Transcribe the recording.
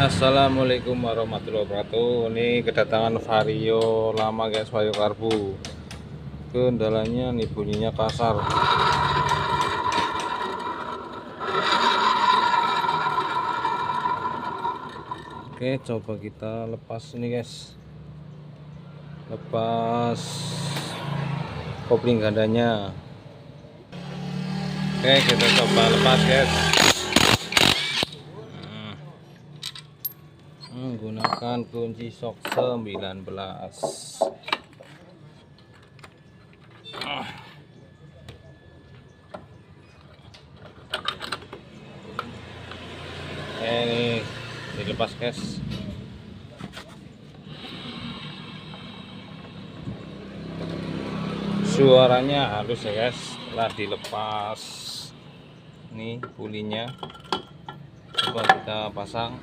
Assalamualaikum warahmatullahi wabarakatuh. Ini kedatangan vario lama guys, vario karbu. Kendalanya nih bunyinya kasar. Oke, coba kita lepas ini guys. Lepas kopling gandanya. Oke, kita coba lepas guys. Menggunakan kunci sok 19. Ini dilepas guys. Suaranya halus ya guys setelah dilepas. Ini pulinya, coba kita pasang.